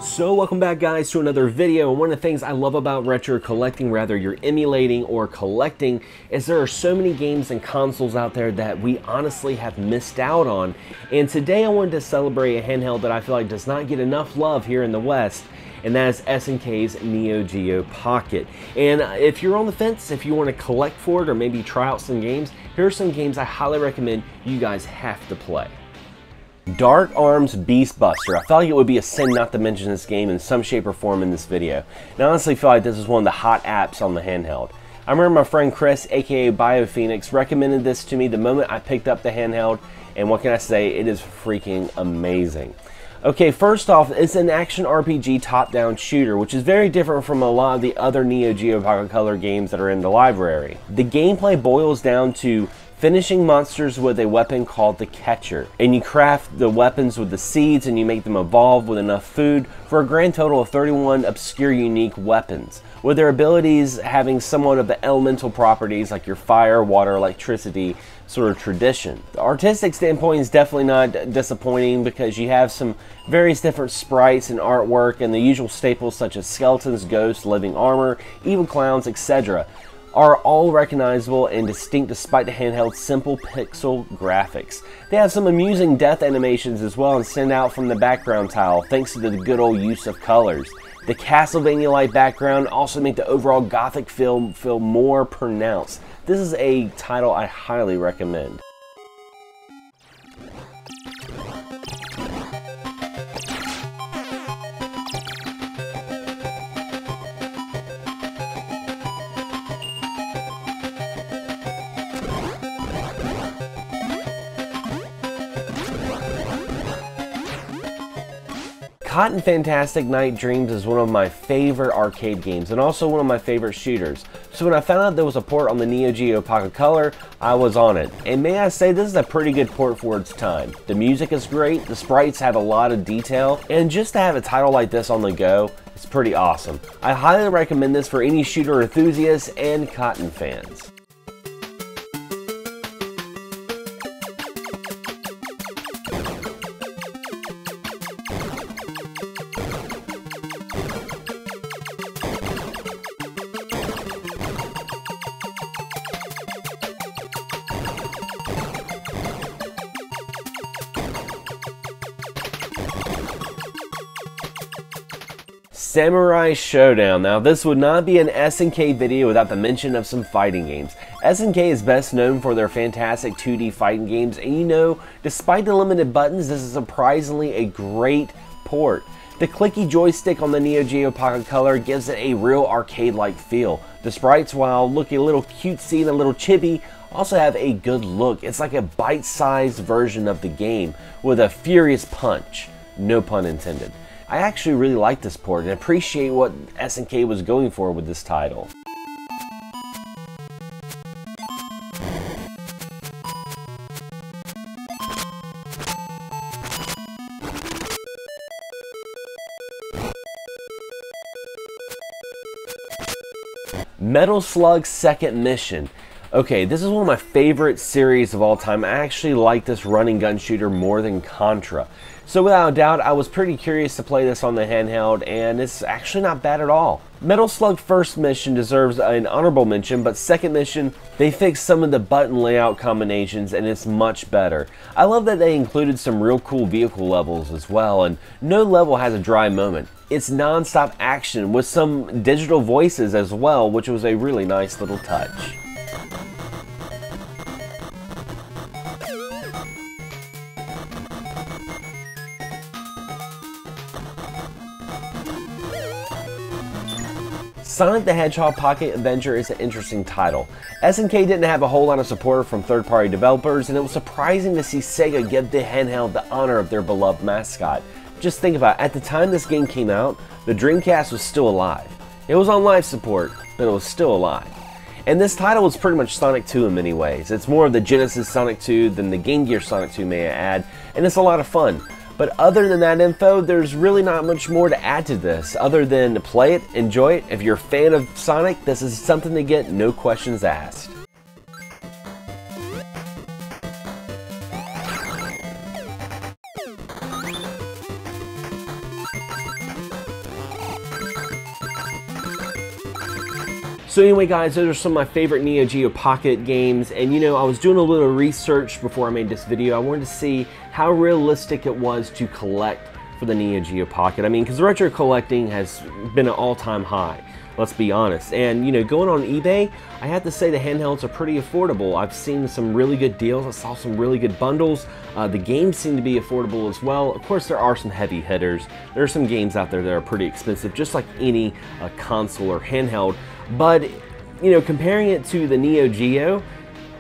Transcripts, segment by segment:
So welcome back guys to another video, and one of the things I love about retro collecting, whether you're emulating or collecting, is there are so many games and consoles out there that we honestly have missed out on. And today I wanted to celebrate a handheld that I feel like does not get enough love here in the West, and that is SNK's NeoGeo Pocket. And if you're on the fence, if you want to collect for it or maybe try out some games, here are some games I highly recommend you guys have to play. Dark Arms Beast Buster. I felt like it would be a sin not to mention this game in some shape or form in this video. And I honestly feel like this is one of the hot apps on the handheld. I remember my friend Chris, aka BioPhoenix, recommended this to me the moment I picked up the handheld, and what can I say, it is freaking amazing. Okay, first off, it's an action RPG top-down shooter, which is very different from a lot of the other NeoGeo Pocket Color games that are in the library. The gameplay boils down to finishing monsters with a weapon called the Catcher, and you craft the weapons with the seeds and you make them evolve with enough food for a grand total of 31 obscure unique weapons, with their abilities having somewhat of the elemental properties like your fire, water, electricity sort of tradition. The artistic standpoint is definitely not disappointing because you have some various different sprites and artwork, and the usual staples such as skeletons, ghosts, living armor, evil clowns, etc. are all recognizable and distinct despite the handheld's simple pixel graphics. They have some amusing death animations as well and stand out from the background tile thanks to the good old use of colors. The Castlevania-like background also make the overall gothic feel more pronounced. This is a title I highly recommend. Cotton Fantastic Night Dreams is one of my favorite arcade games and also one of my favorite shooters. So when I found out there was a port on the NeoGeo Pocket Color, I was on it. And may I say, this is a pretty good port for its time. The music is great, the sprites have a lot of detail, and just to have a title like this on the go, it's pretty awesome. I highly recommend this for any shooter enthusiasts and Cotton fans. Samurai Showdown. Now this would not be an SNK video without the mention of some fighting games. SNK is best known for their fantastic 2D fighting games, and you know, despite the limited buttons, this is surprisingly a great port. The clicky joystick on the NeoGeo Pocket Color gives it a real arcade-like feel. The sprites, while looking a little cutesy and a little chibi, also have a good look. It's like a bite-sized version of the game with a furious punch. No pun intended. I actually really like this port and appreciate what SNK was going for with this title. Metal Slug Second Mission. Okay, this is one of my favorite series of all time. I actually like this running gun shooter more than Contra. So without a doubt, I was pretty curious to play this on the handheld, and it's actually not bad at all. Metal Slug First Mission deserves an honorable mention, but Second Mission, they fixed some of the button layout combinations and it's much better. I love that they included some real cool vehicle levels as well, and no level has a dry moment. It's non-stop action with some digital voices as well, which was a really nice little touch. Sonic the Hedgehog Pocket Avenger is an interesting title. SNK didn't have a whole lot of support from third-party developers, and it was surprising to see Sega give the handheld the honor of their beloved mascot. Just think about it, at the time this game came out, the Dreamcast was still alive. It was on life support, but it was still alive. And this title is pretty much Sonic 2 in many ways. It's more of the Genesis Sonic 2 than the Game Gear Sonic 2, may I add, and it's a lot of fun. But other than that info, there's really not much more to add to this, other than to play it, enjoy it. If you're a fan of Sonic, this is something to get, no questions asked. So anyway guys, those are some of my favorite NeoGeo Pocket games, and you know, I was doing a little research before I made this video. I wanted to see how realistic it was to collect for the NeoGeo Pocket. I mean, because retro collecting has been an all-time high, let's be honest. And you know, going on eBay, I have to say the handhelds are pretty affordable. I've seen some really good deals. I saw some really good bundles. The games seem to be affordable as well. Of course, there are some heavy hitters. There are some games out there that are pretty expensive, just like any console or handheld. But, you know, comparing it to the Neo Geo,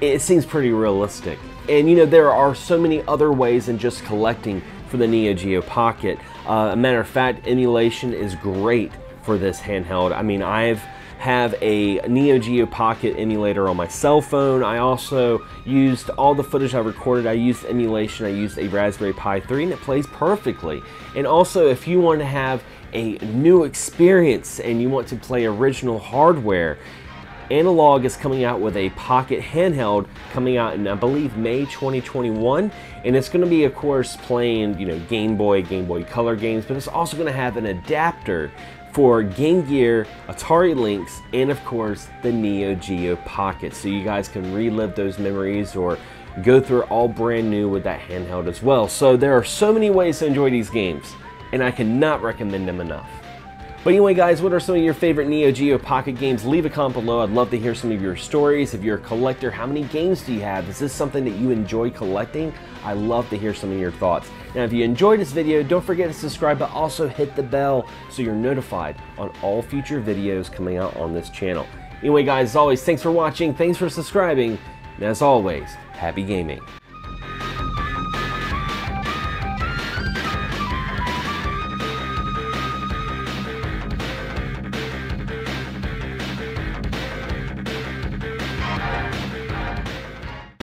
it seems pretty realistic. And, you know, there are so many other ways than just collecting for the Neo Geo Pocket. A matter of fact, emulation is great for this handheld. I mean, I have a Neo Geo Pocket emulator on my cell phone. I also used all the footage I recorded. I used emulation. I used a Raspberry Pi 3, and it plays perfectly. And also, if you want to have a new experience and you want to play original hardware, Analog is coming out with a Pocket handheld coming out in, I believe, May 2021, and it's going to be, of course, playing, you know, Game Boy Color games, but it's also going to have an adapter for Game Gear, Atari Lynx, and of course the Neo Geo Pocket, so you guys can relive those memories or go through it all brand new with that handheld as well. So there are so many ways to enjoy these games, and I cannot recommend them enough. But anyway guys, what are some of your favorite Neo Geo Pocket games? Leave a comment below. I'd love to hear some of your stories. If you're a collector, how many games do you have? Is this something that you enjoy collecting? I love to hear some of your thoughts. Now if you enjoyed this video, don't forget to subscribe, but also hit the bell so you're notified on all future videos coming out on this channel. Anyway guys, as always, thanks for watching, thanks for subscribing, and as always, happy gaming.